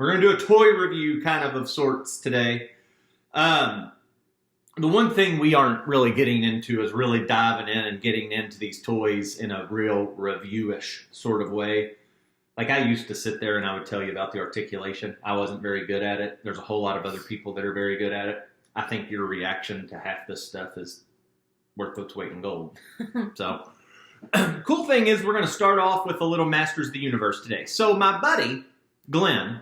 We're going to do a toy review kind of sorts today. The one thing we aren't really getting into is really diving in and getting into these toys in a real review-ish sort of way. Like I used to sit there and I would tell you about the articulation. I wasn't very good at it. There's a whole lot of other people that are very good at it. I think your reaction to half this stuff is worth its weight in gold. So, cool thing is we're going to start off with a little Masters of the Universe today. So my buddy, Glenn,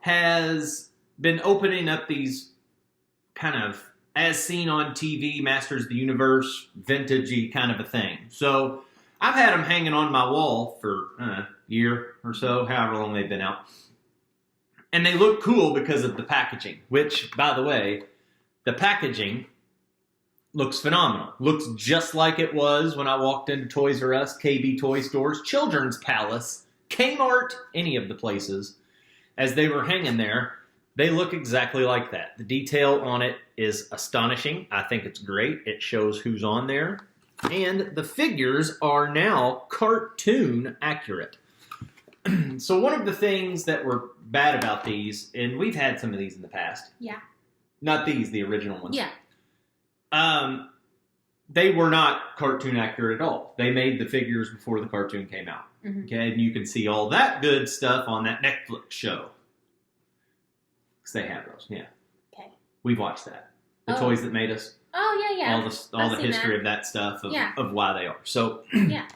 has been opening up these kind of as seen on TV, Masters of the Universe, vintagey kind of a thing. So I've had them hanging on my wall for a year or so, however long they've been out. And they look cool because of the packaging, which, by the way, the packaging looks phenomenal. Looks just like it was when I walked into Toys R Us, KB Toy Stores, Children's Palace, Kmart, any of the places. As they were hanging there, they look exactly like that. The detail on it is astonishing. I think it's great. It shows who's on there. And the figures are now cartoon accurate. So one of the things that were bad about these, and we've had some of these in the past. Yeah. Not these, the original ones. Yeah. They were not cartoon accurate at all. They made the figures before the cartoon came out. Mm-hmm. Okay, and you can see all that good stuff on that Netflix show. Because they have those, yeah. Okay. We've watched that. The Toys That Made Us. Oh, yeah. All the history of that stuff, of why they are. So, yeah.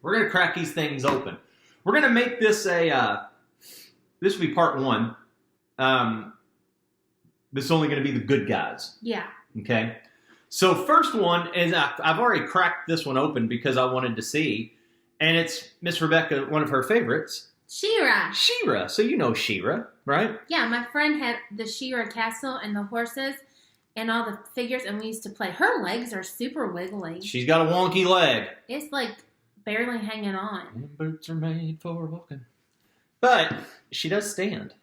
We're going to crack these things open. We're going to make this this will be part one. This is only going to be the good guys. Yeah. Okay. So first one is, I've already cracked this one open because I wanted to see, and it's Miss Rebecca, one of her favorites. Shira. Shira. So you know Shira, right? Yeah, my friend had the Shira castle and the horses and all the figures, and we used to play. Her legs are super wiggly. She's got a wonky leg. It's like barely hanging on. And boots are made for walking. But she does stand.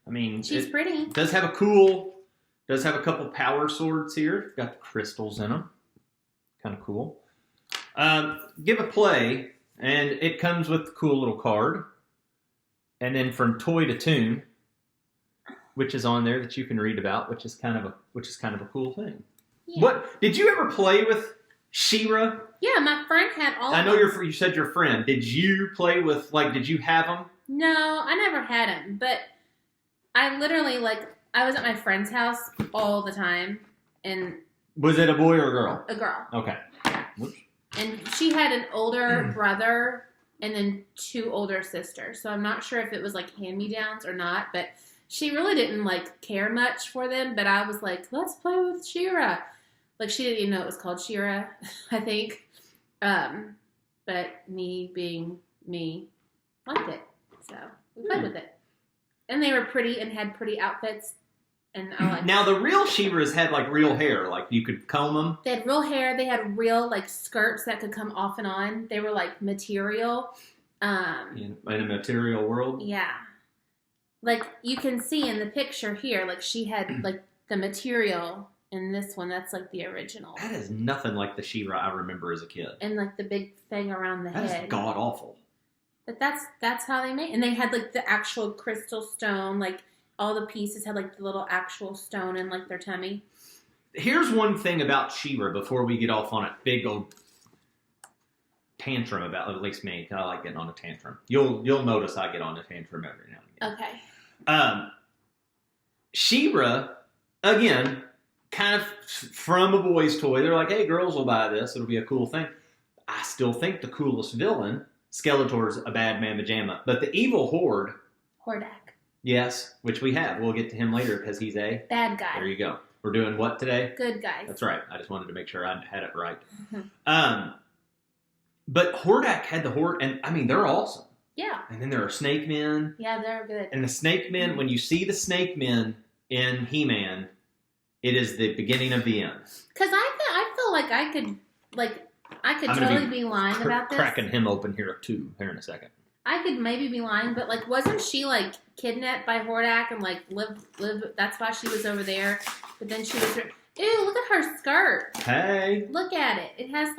I mean, she's pretty. Does have a couple power swords here. Got the crystals in them. Kind of cool. Give a play, and it comes with the cool little card. And then from Toy to Tune, which is on there that you can read about, which is kind of a cool thing. Yeah. What did you ever play with Shira? Yeah, my friend had all. I know you said your friend. Did you play with did you have them? No, I never had them, but I literally I was at my friend's house all the time, and was it a boy or a girl? A girl. Okay. Yeah. Whoops. And she had an older brother and then 2 older sisters. So I'm not sure if it was hand-me-downs or not, but she really didn't care much for them. But I was like, let's play with Shira. She didn't even know it was called Shira, I think. But me being me liked it. So we played with it. And they were pretty and had pretty outfits. And I liked Now, the real Shiras had real hair. You could comb them. They had real hair. They had real skirts that could come off and on. They were material. In a material world? Yeah. You can see in the picture here, she had the material in this one. That's the original. That is nothing like the Shira I remember as a kid. And the big thing around the head. That is god awful. But that's how they made. And they had the actual crystal stone. All the pieces had the little actual stone in their tummy. Here's one thing about Shira before we get off on a big old tantrum about, at least me, 'cause I like getting on a tantrum. You'll notice I get on a tantrum every now and again. Okay. Shira, again, kind of from a boy's toy. They're like, hey, girls will buy this. It'll be a cool thing. I still think the coolest villain, Skeletor's a bad mamma jamma. But the evil Horde. Hordak. Yes, which we have. We'll get to him later because he's a bad guy. There you go. We're doing what today? Good guys. That's right. I just wanted to make sure I had it right. Mm-hmm. But Hordak had the Horde, and they're awesome. Yeah. And then there are Snake Men. Yeah, they're good. And the Snake Men, when you see the Snake Men in He-Man, it is the beginning of the end. Because I feel like I could totally be lying about this. Cracking him open here in a second. I could maybe be lying, but wasn't she kidnapped by Hordak and live? That's why she was over there. But then she was. Ew! Look at her skirt. Hey. Look at it. It has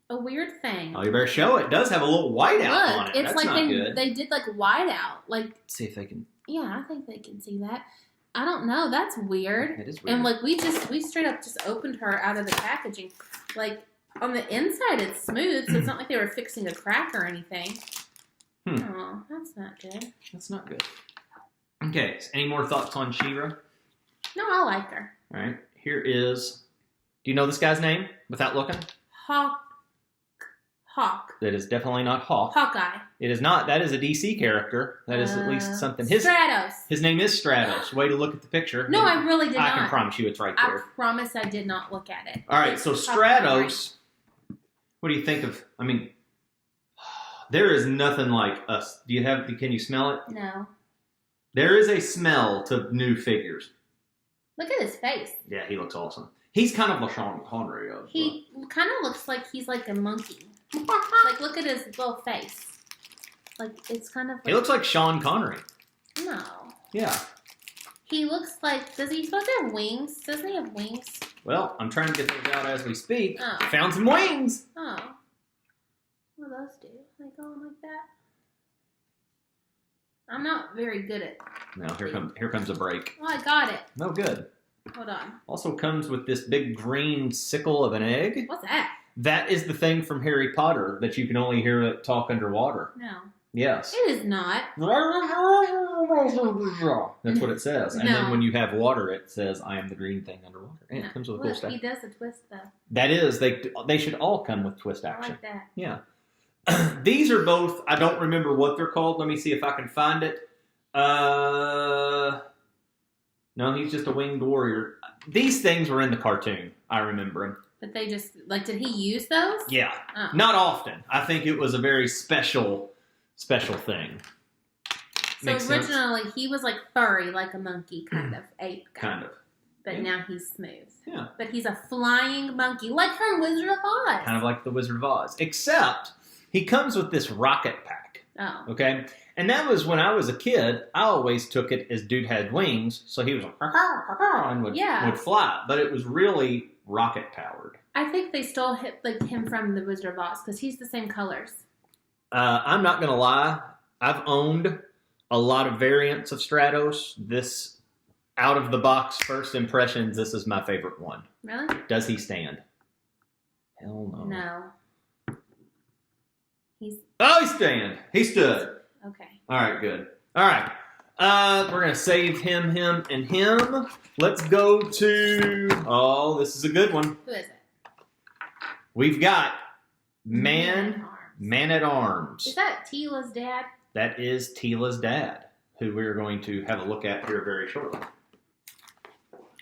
a weird thing. Oh, you better show it. It does have a little whiteout on it. It's That's not good. They did whiteout. See if they can. Yeah, I think they can see that. I don't know. That's weird. It is weird. And like we straight up just opened her out of the packaging. Like on the inside, it's smooth, so it's not like they were fixing a crack or anything. Oh, that's not good. That's not good. Okay. So any more thoughts on Shira? No, I like her. All right. Here is. Do you know this guy's name without looking? Hawk. That is definitely not Hawk. Hawkeye. It is not. That is a DC character. That is at least something. Stratos. His name is Stratos. Way to look at the picture. No, I really did not. I can promise you it's right there. I promise I did not look at it. All right, so Stratos, what do you think of, I mean, there is nothing like us. Can you smell it? No. There is a smell to new figures. Look at his face. Yeah, he looks awesome. He's kind of LaShawn Connery. He kind of looks like he's like a monkey. Like, look at his little face. Like, it's kind of like... He looks like Sean Connery. No. Yeah. He looks like... Does he supposed to have wings? Doesn't he have wings? Well, I'm trying to get those out as we speak. Oh. Found some wings. Oh. What do those do? They go like that? I'm not very good at... No, here comes a break. Oh, I got it. No good. Hold on. Also comes with this big green sickle of an egg. What's that? That is the thing from Harry Potter that you can only hear it talk underwater. No. Yes. It is not. That's what it says. And then when you have water, it says, I am the green thing underwater. And it comes with a cool stuff. He does a twist, though. That is. They should all come with twist action. I like that. Yeah. These are both, I don't remember what they're called. Let me see if I can find it. No, he's just a winged warrior. These things were in the cartoon. I remember them. But they just, like, did he use those? Yeah. Oh. Not often. I think it was a very special thing. So originally, he was like furry, like a monkey, kind of. Ape. Kind of. But now he's smooth. Yeah. But he's a flying monkey, like from Wizard of Oz. Kind of like the Wizard of Oz. Except, he comes with this rocket pack. Oh. Okay? And that was when I was a kid, I always took it as dude had wings, so he was like, and would fly. But it was really rocket powered. I think they stole him from the Wizard of Oz, because he's the same colors. I'm not going to lie. I've owned a lot of variants of Stratos. This, out of the box first impressions, this is my favorite one. Really? Does he stand? Hell no. No. Oh, he stand. He stood. Okay. All right, good. All right. We're going to save him, and him. Let's go to... Oh, this is a good one. Who is it? We've got Man at Arms. Is that Tila's dad? That is Tila's dad, who we're going to have a look at here very shortly.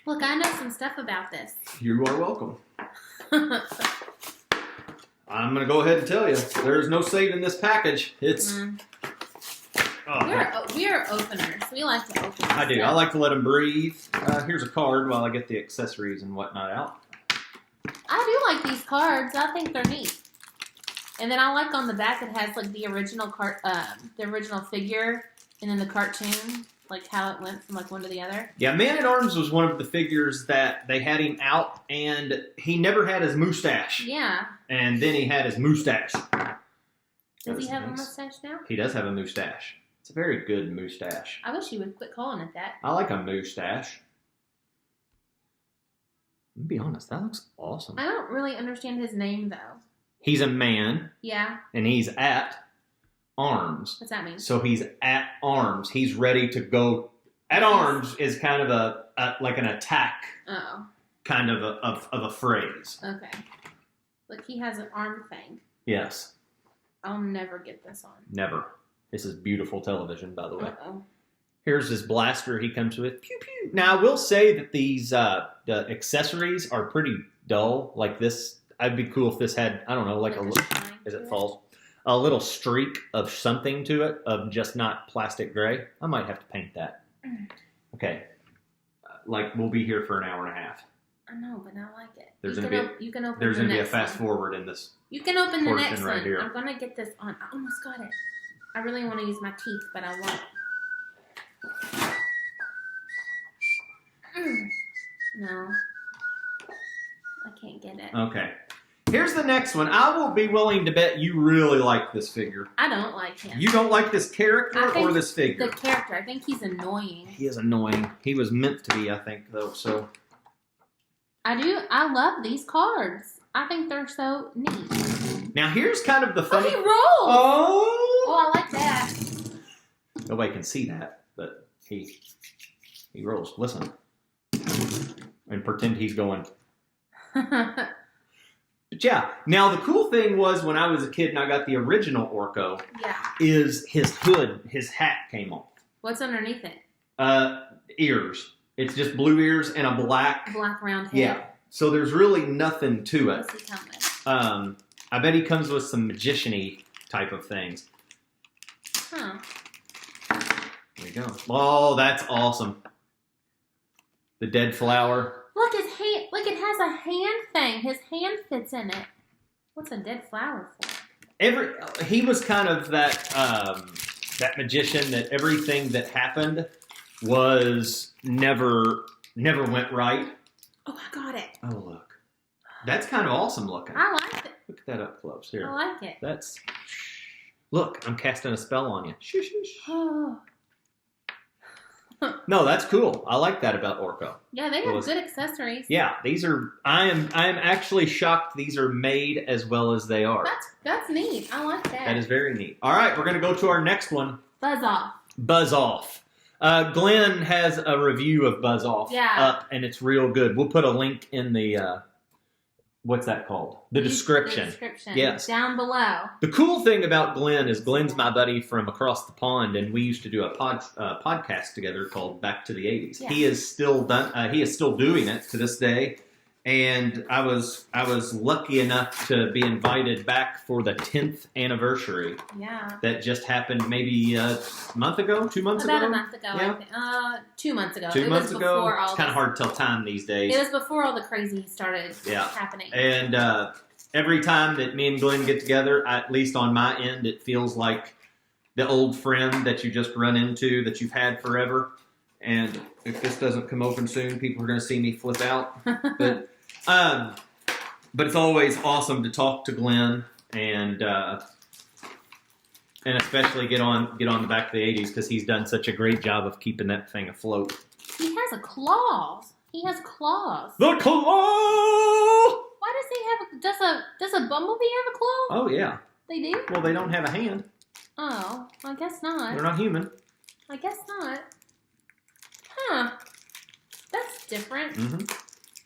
Look, I know some stuff about this. You are welcome. I'm going to go ahead and tell you, there's no saving this package. It's... We're openers. We like to open I do. Stuff. I like to let them breathe. Here's a card while I get the accessories and whatnot out. I do like these cards. I think they're neat. And then I like on the back it has like the original the original figure, and then the cartoon, like how it went from like one to the other. Yeah, Man at Arms was one of the figures that they had him out, and he never had his mustache. Yeah. And then he had his mustache. Does he have a mustache now? He does have a mustache. It's a very good mustache. I wish you would quit calling it that. I like a mustache. Let me be honest, that looks awesome. I don't really understand his name, though. He's a man. Yeah. And he's at arms. What's that mean? So he's at arms. He's ready to go. At arms is kind of a like an attack kind of a phrase. Okay. Look, he has an arm thing. Yes. I'll never get this on. Never. This is beautiful television, by the way. Uh-oh. Here's his blaster he comes with. Pew, pew. Now, I will say that these the accessories are pretty dull. Like this, I'd be cool if this had, I don't know, like a little, as it falls, a little streak of something to it, of just not plastic gray. I might have to paint that. Okay. Like, we'll be here for an hour and a half. I know, but I like it. There's you going to be a fast forward in this. You can open the next right one. here. I'm going to get this on. I almost got it. I really want to use my teeth, but I won't. No. I can't get it. Okay. Here's the next one. I will be willing to bet you really like this figure. I don't like him. You don't like this character or this figure? The character. I think he's annoying. He is annoying. He was meant to be, I think, though. So I love these cards. I think they're so neat. now here's kind of the funny. Oh, he rolls. Oh, Oh, I like that. nobody can see that, but he rolls. Listen, and pretend he's going. But yeah, now the cool thing was when I was a kid and I got the original Orko, Yeah. is his hood, his hat came off. What's underneath it? Ears. It's just blue ears and a black round head. Yeah. So there's really nothing to it. What's he come with? I bet he comes with some magician-y type of things. Huh. There you go. Oh, that's awesome. The dead flower. Look, his hand. Look, it has a hand thing. His hand fits in it. What's a dead flower for? He was kind of that that magician that everything that happened was never went right. Oh, I got it. Oh, look. That's kind of awesome looking. I like it. Look at that up close here. I like it. That's. Look, I'm casting a spell on you. Shush, shush. Oh. No, that's cool. I like that about Orko. Yeah, they have good accessories. Yeah, these are. I am actually shocked these are made as well as they are. That's neat. I like that. That is very neat. All right, we're gonna go to our next one. Buzz Off. Buzz Off. Glenn has a review of Buzz Off up, and it's real good. We'll put a link in the. What's that called? The description. The description. Yes. Down below. The cool thing about Glenn is Glenn's my buddy from across the pond, and we used to do a podcast together called Back to the 80s. Yeah. He is still doing it to this day, and I was lucky enough to be invited back for the 10th anniversary. Yeah. That just happened maybe a month ago, 2 months ago. About a month ago. Yeah. I think. 2 months ago. 2 months ago. It's kind of hard to tell time these days. It was before all the crazy started happening. And every time that me and Glenn get together, at least on my end, it feels like the old friend that you just run into that you've had forever. And if this doesn't come open soon, people are going to see me flip out. But it's always awesome to talk to Glenn and especially get on the Back to the 80s because he's done such a great job of keeping that thing afloat. He has claws. He has claws. The claw! Why does he have does a bumblebee have a claw? Oh, yeah. They do? Well, they don't have a hand. Oh, I guess not. They're not human. I guess not. Huh. That's different. Mm-hmm.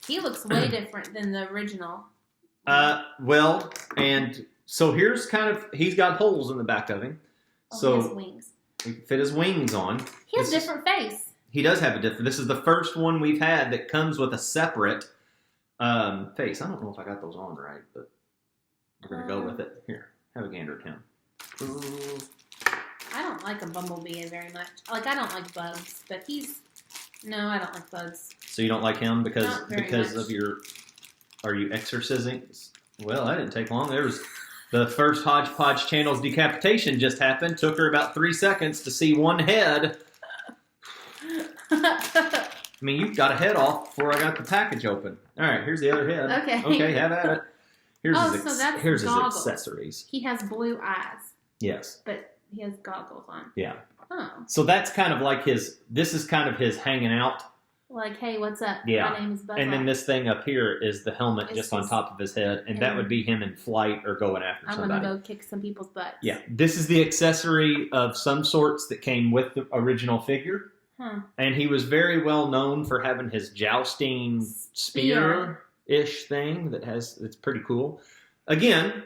He looks way different than the original. Well, and so here's he's got holes in the back of him. Oh, So he has wings. he can fit his wings on. He has a different face. He does have a different. This is the first one we've had that comes with a separate face. I don't know if I got those on right, but we're gonna go with it. Here, have a gander at him. Ooh. I don't like a bumblebee very much. I don't like bugs, but no, I don't like bugs. So you don't like him because much. of your? Are you exorcising? Well, that didn't take long. There was the first Hodgepodge Channel's decapitation just happened. Took her about 3 seconds to see one head. I mean, you got a head off before I got the package open. All right, here's the other head. Okay, have at it. Here's his accessories. He has blue eyes. Yes. But he has goggles on. Yeah. Oh. So that's kind of like this is kind of his hanging out. Like, hey, what's up? Yeah. My name is Buzz. And then this thing up here is the helmet just on top of his head, and that would be him in flight or going after somebody. I'm going to go kick some people's butts. Yeah. This is the accessory of some sorts that came with the original figure. Huh. And he was very well known for having his jousting spear-ish thing that's pretty cool. Again,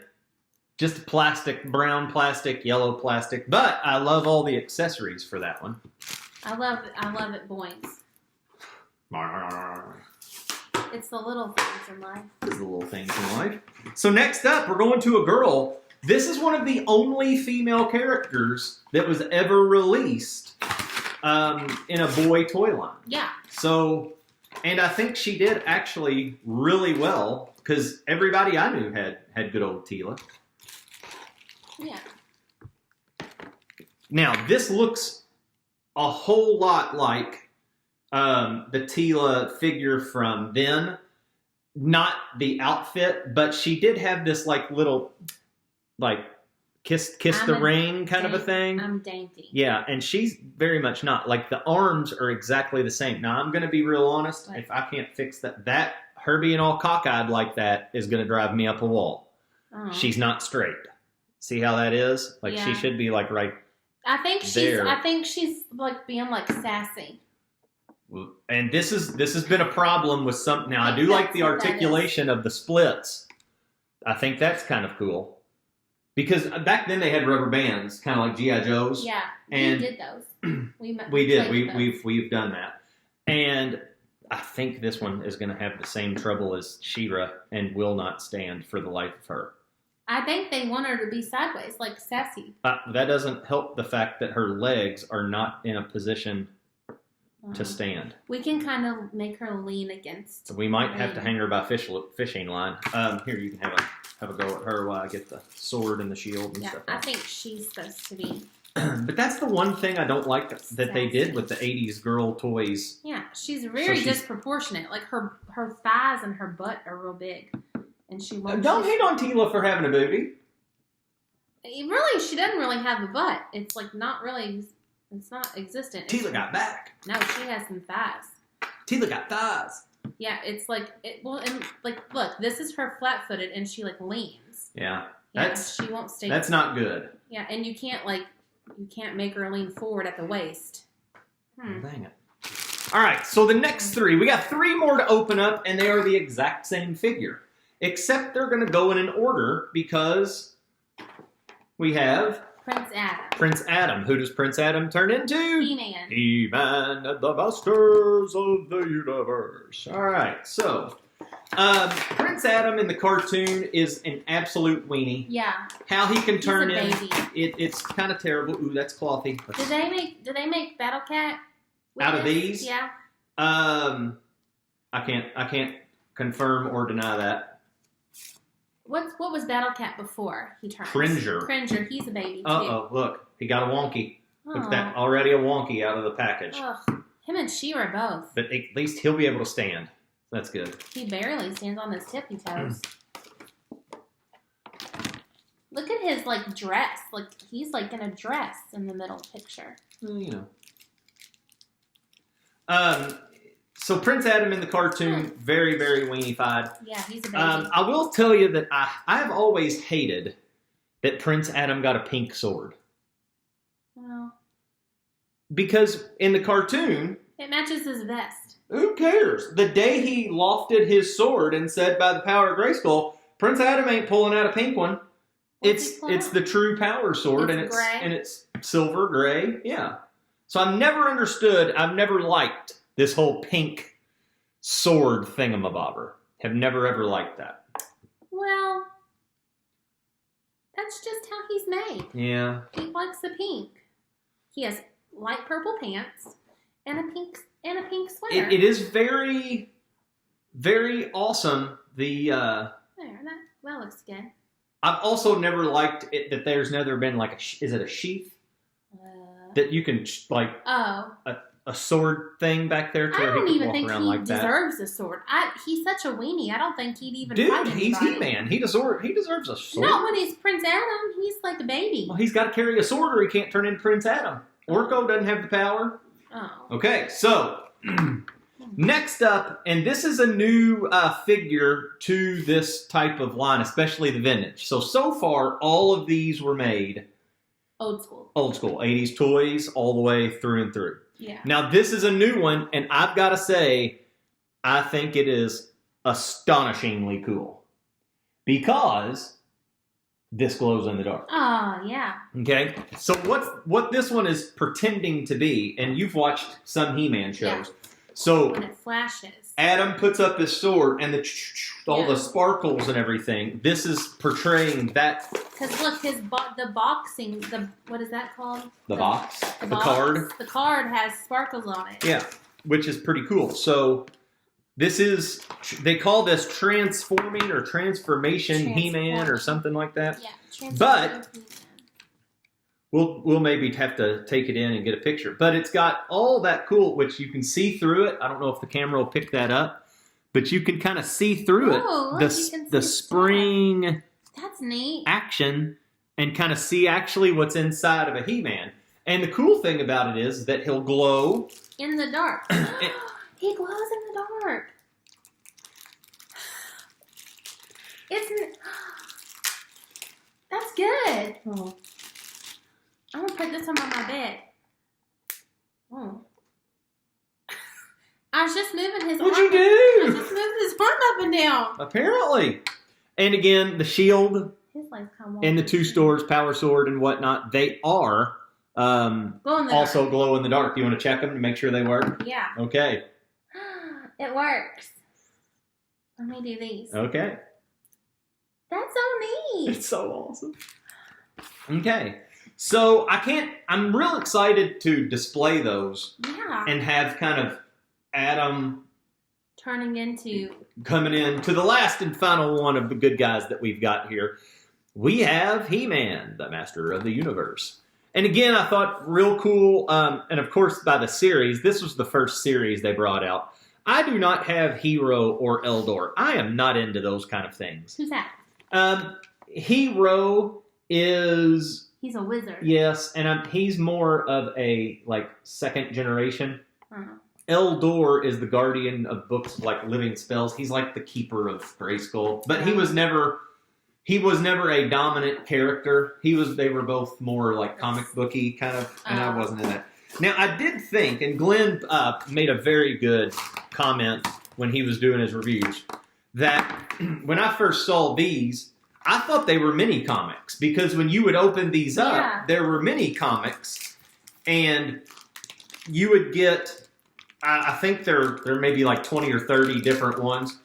just plastic, brown plastic, yellow plastic, but I love all the accessories for that one. I love it, boings. It's the little things in life. It's the little things in life. So next up, we're going to a girl. This is one of the only female characters that was ever released in a boy toy line. Yeah. So, and I think she did actually really well because everybody I knew had good old Teela. Yeah. Now, this looks a whole lot like the Teela figure from then, not the outfit, but she did have this like little like kiss the ring kind of a thing. I'm dainty. Yeah, and she's very much not. Like the arms are exactly the same. Now I'm gonna be real honest. If I can't fix that her being all cockeyed like that is gonna drive me up a wall. Oh. She's not straight. See how that is? Like she should be like right. I think she's like being like sassy. And this has been a problem with some. Now I do like the articulation of the splits. I think that's kind of cool because back then they had rubber bands, kind of like GI Joes. Yeah, and we did those. We did. We've done that, and I think this one is going to have the same trouble as Shira and will not stand for the life of her. I think they want her to be sideways, like sassy. That doesn't help the fact that her legs are not in a position to stand. We can kind of make her lean against. So we might have to hang her by fishing line. Here, you can have a go at her while I get the sword and the shield and stuff. I think she's supposed to be. But that's the one thing I don't like that they did with the 80s girl toys. Yeah, she's very disproportionate. Like her thighs and her butt are real big, and she won't. Don't hate on Tila for having a booty. Really, she doesn't really have a butt. It's like not really. It's not existent. Tila got back. No, she has some thighs. Tila got thighs. Yeah, it's like and like look, this is her flat-footed, and she like leans. Yeah, she won't stay. That's not good. Yeah, and you can't make her lean forward at the waist. Dang it! All right, so the next three, we got 3 more to open up, and they are the exact same figure, except they're going to go in an order because we have. Prince Adam. Who does Prince Adam turn into? He-Man. He-Man and the Masters of the Universe. All right, so Prince Adam in the cartoon is an absolute weenie. Yeah. How he can turn in, it's kind of terrible. Ooh, that's clothy. Do they make Battle Cat out of these? Yeah. I can't confirm or deny that. What was Battle Cat before he turned? Cringer. He's a baby too. Look, he got a wonky. Look at that, already a wonky out of the package. Him and Shira both. But at least he'll be able to stand. That's good. He barely stands on his tippy toes. Look at his like dress. Like he's like in a dress in the middle picture. Well, you know. So Prince Adam in the cartoon, very, very weenie-fied. Yeah, he's a baby. I will tell you that I've always hated that Prince Adam got a pink sword. Well. Because in the cartoon... It matches his vest. Who cares? The day he lofted his sword and said, by the power of Grayskull, Prince Adam ain't pulling out a pink one. It's the true power sword, and it's silver gray. Yeah. So I've never liked this whole pink sword thingamabobber. Have never ever liked that. Well, that's just how he's made. Yeah. He likes the pink. He has light purple pants and a pink sweater. It is very, very awesome. That looks good. I've also never liked it that there's never been like is it a sheath that you can like a sword thing back there to where he can walk around like that. I don't even think he deserves a sword. He's such a weenie. I don't think he'd even fight anybody. He's He-Man. He deserves a sword. Not when he's Prince Adam. He's like a baby. Well, he's got to carry a sword or he can't turn into Prince Adam. Orko doesn't have the power. Oh. Okay, so next up, and this is a new figure to this type of line, especially the vintage. So far, all of these were made old school. 80s toys all the way through and through. Yeah. Now, this is a new one, and I've got to say, I think it is astonishingly cool. Because this glows in the dark. Oh, yeah. Okay? So what this one is pretending to be, and you've watched some He-Man shows. Yeah. So when it flashes. Adam puts up his sword, and all the sparkles and everything. This is portraying that. Because look, what is that called? The box? The box. Card? The card has sparkles on it. Yeah, which is pretty cool. So this is, they call this transforming or transformation He-Man or something like that. Yeah, but we'll maybe have to take it in and get a picture. But it's got all that cool, which you can see through it. I don't know if the camera will pick that up. but you can kind of see through it. Oh, look, The, you can the see spring That's neat. action and kind of see actually what's inside of a He-Man. And the cool thing about it is that he'll glow. In the dark. He glows in the dark. That's good. Oh. I'm gonna put this one on my bed. Oh. I was just moving his What'd arm. you do? I just moved his arm up and down. Apparently. And again, the shield His legs come and the two stores, Power Sword and whatnot, they are also glow in the dark. Do you want to check them to make sure they work? Yeah. Okay. It works. Let me do these. Okay. That's so neat. It's so awesome. Okay. So I'm real excited to display those Yeah. and have kind of Adam Turning into... coming in to the last and final one of the good guys that we've got here. We have He-Man, the Master of the Universe. And again, I thought real cool, and of course by the series, this was the first series they brought out. I do not have Hero or Eldor. I am not into those kind of things. Who's that? Hero is... He's a wizard. Yes, and he's more of a, second generation. Uh-huh. Eldor is the guardian of books like living spells. He's like the keeper of Grayskull. But he was never a dominant character. They were both more like comic booky kind of, and I wasn't in that. Now, I did think, and Glenn made a very good comment when he was doing his reviews, that when I first saw these, I thought they were mini comics, because when you would open these up, there were mini comics, and you would get, I think there may be like 20 or 30 different ones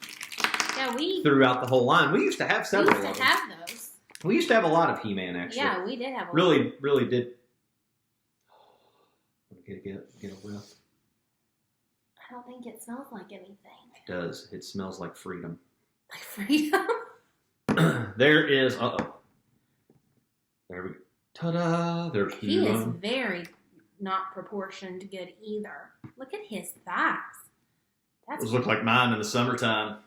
throughout the whole line. We used to have several of them. We used to have a lot of He-Man, actually. Yeah, we did have a lot. Really did. Get a whiff. I don't think it smells like anything. It does. It smells like freedom. Like freedom? There is, there we go. Ta-da! There's He is very not proportioned good either. Look at his thighs. Those look like mine in the summertime.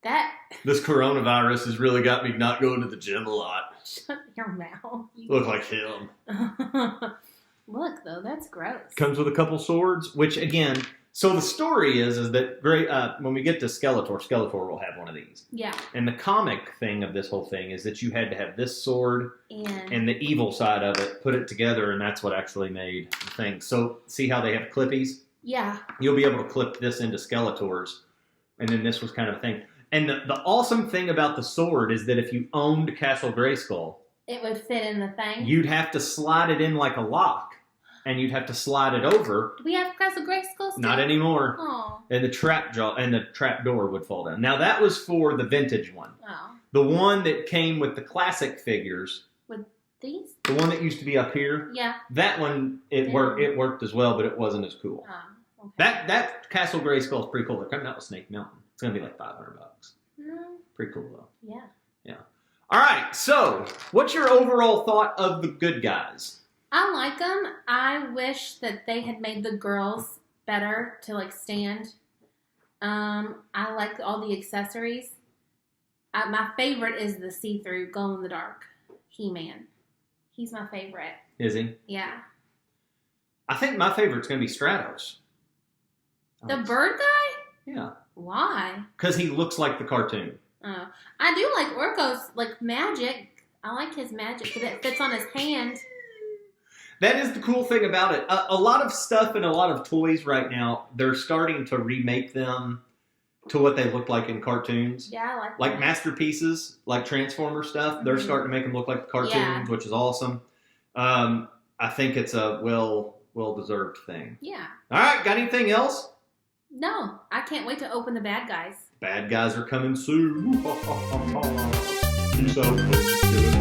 That... This coronavirus has really got me not going to the gym a lot. Shut your mouth. Look like him. Look, though, that's gross. Comes with a couple swords, which, again... So the story is that when we get to Skeletor will have one of these. Yeah. And the comic thing of this whole thing is that you had to have this sword and the evil side of it, put it together, and that's what actually made the thing. So see how they have clippies? Yeah. You'll be able to clip this into Skeletor's, and then this was kind of a thing. And the awesome thing about the sword is that if you owned Castle Grayskull, it would fit in the thing. You'd have to slide it in like a lock. And you'd have to slide it over. Do we have Castle Grayskull still? Not anymore. Oh. And the trap door would fall down. Now that was for the vintage one. Oh. The one that came with the classic figures. With these? The one that used to be up here. Yeah. That one worked. It worked as well, but it wasn't as cool. Oh. Okay. That Castle Grayskull is pretty cool. They're coming out with Snake Mountain. It's gonna be like $500. Pretty cool though. Yeah. Yeah. All right. So, what's your overall thought of the good guys? I like them. I wish that they had made the girls better to stand. I like all the accessories. My favorite is the see-through glow-in-the-dark He-Man. He's my favorite. Is he? Yeah. I think my favorite's going to be Stratos. The bird guy? Yeah. Why? Because he looks like the cartoon. Oh. I do like Orko's magic. I like his magic because it fits on his hand. That is the cool thing about it. A lot of stuff and a lot of toys right now, they're starting to remake them to what they look like in cartoons. Yeah, I like that. Like masterpieces, like Transformer stuff, they're starting to make them look like the cartoons, which is awesome. I think it's a well-deserved thing. Yeah. All right, got anything else? No, I can't wait to open the bad guys. Bad guys are coming soon. So, let's do it.